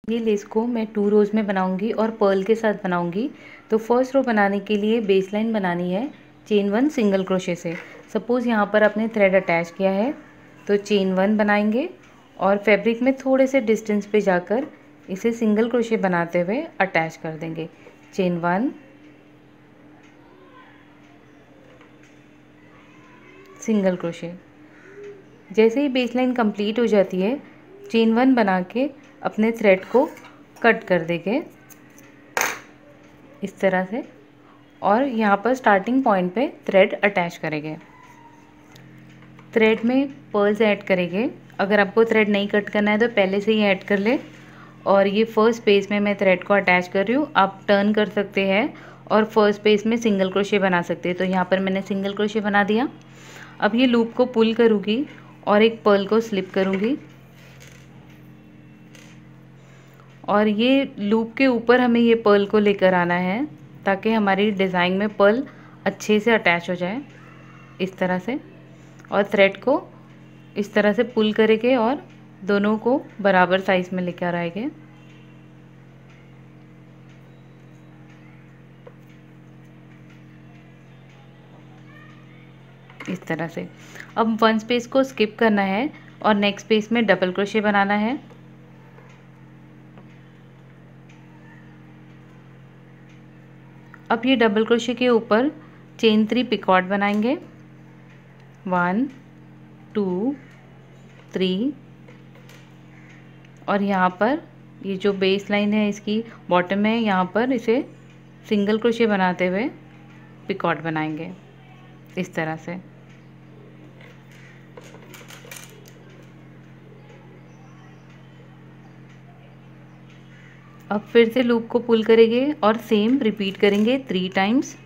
ये लेस को मैं 2 रोज़ में बनाऊंगी और पर्ल के साथ बनाऊंगी। तो फर्स्ट रो बनाने के लिए बेस लाइन बनानी है चेन 1 सिंगल क्रोशे से। सपोज़ यहाँ पर आपने थ्रेड अटैच किया है तो चेन 1 बनाएंगे और फैब्रिक में थोड़े से डिस्टेंस पे जाकर इसे सिंगल क्रोशे बनाते हुए अटैच कर देंगे। Chain 1 single crochet. जैसे ही बेस लाइन कंप्लीट हो जाती है चेन 1 बना के अपने थ्रेड को कट कर देंगे इस तरह से, और यहाँ पर स्टार्टिंग पॉइंट पे थ्रेड अटैच करेंगे। थ्रेड में पर्ल्स ऐड करेंगे। अगर आपको थ्रेड नहीं कट करना है तो पहले से ही ऐड कर ले। और ये फर्स्ट पेज में मैं थ्रेड को अटैच कर रही हूँ, आप टर्न कर सकते हैं और फर्स्ट पेज में सिंगल क्रोशे बना सकते हैं। तो यहाँ पर मैंने सिंगल क्रोशे बना दिया। अब ये लूप को पुल करूँगी और एक पर्ल को स्लिप करूँगी और ये लूप के ऊपर हमें ये पर्ल को लेकर आना है ताकि हमारी डिज़ाइन में पर्ल अच्छे से अटैच हो जाए इस तरह से। और थ्रेड को इस तरह से पुल करेंगे और दोनों को बराबर साइज़ में लेकर आएंगे। इस तरह से। अब 1 स्पेस को स्किप करना है और नेक्स्ट स्पेस में डबल क्रोशे बनाना है। अब ये डबल क्रोशे के ऊपर चेन 3 पिकॉट बनाएंगे। 1 2 3 और यहाँ पर ये जो बेस लाइन है इसकी बॉटम है, यहाँ पर इसे सिंगल क्रोशे बनाते हुए पिकॉट बनाएंगे इस तरह से। अब फिर से लूप को पुल करेंगे और सेम रिपीट करेंगे 3 टाइम्स।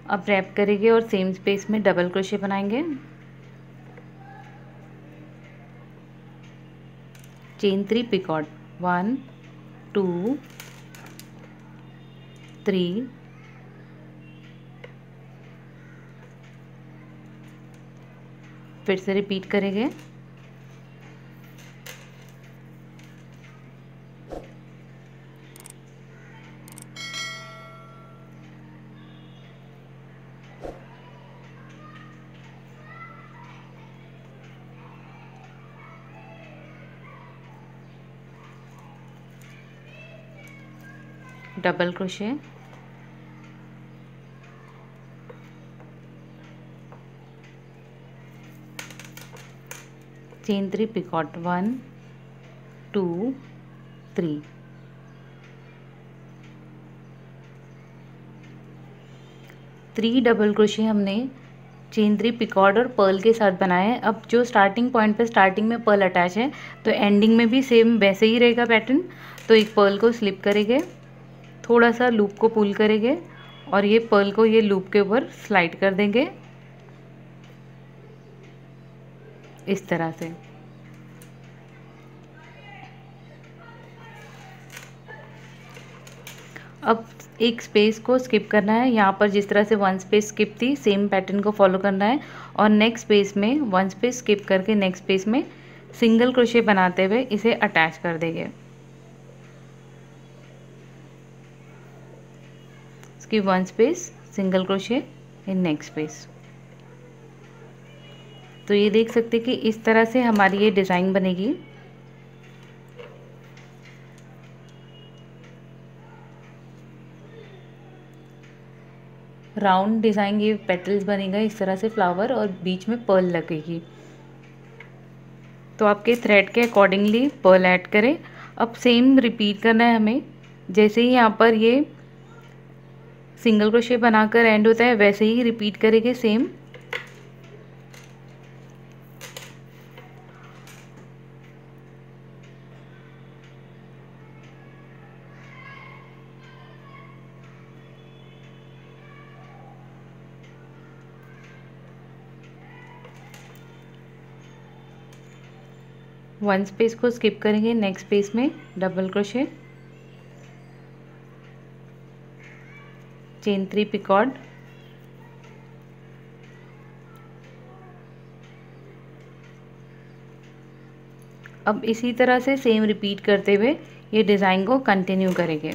अब रैप करेंगे और सेम स्पेस में डबल क्रोशे बनाएंगे। चेन 3 पिकॉट 1 2 3 फिर से रिपीट करेंगे। Double crochet, chain 3 picot 1 2 3 3 double crochet हमने चेन 3 पिकॉट और पर्ल के साथ बनाए हैं। अब जो स्टार्टिंग पॉइंट पे स्टार्टिंग में पर्ल अटैच है तो एंडिंग में भी सेम वैसे ही रहेगा पैटर्न। तो एक पर्ल को स्लिप करेंगे, थोड़ा सा लूप को पुल करेंगे और ये पर्ल को ये लूप के ऊपर स्लाइड कर देंगे इस तरह से। अब एक स्पेस को स्किप करना है। यहाँ पर जिस तरह से 1 स्पेस स्किप थी सेम पैटर्न को फॉलो करना है और नेक्स्ट स्पेस में 1 स्पेस स्किप करके नेक्स्ट स्पेस में सिंगल क्रोशे बनाते हुए इसे अटैच कर देंगे। इसकी 1 space single crochet in next space. तो ये देख सकते हैं कि इस तरह से हमारी ये डिज़ाइन बनेगी। राउंड डिज़ाइन ये पेटल्स बनेगा इस तरह से फ्लावर और बीच में पर्ल लगेगी। तो आपके थ्रेड के अकॉर्डिंगली पर्ल ऐड करें। अब सेम रिपीट करना है हमें। जैसे ही यहाँ पर ये सिंगल क्रोशे बनाकर एंड होता है वैसे ही रिपीट करेंगे सेम। 1 स्पेस को स्किप करेंगे, नेक्स्ट स्पेस में डबल क्रोशे, चेन 3 पिकॉर्ड, अब इसी तरह से सेम रिपीट करते हुए ये डिज़ाइन को कंटिन्यू करेंगे।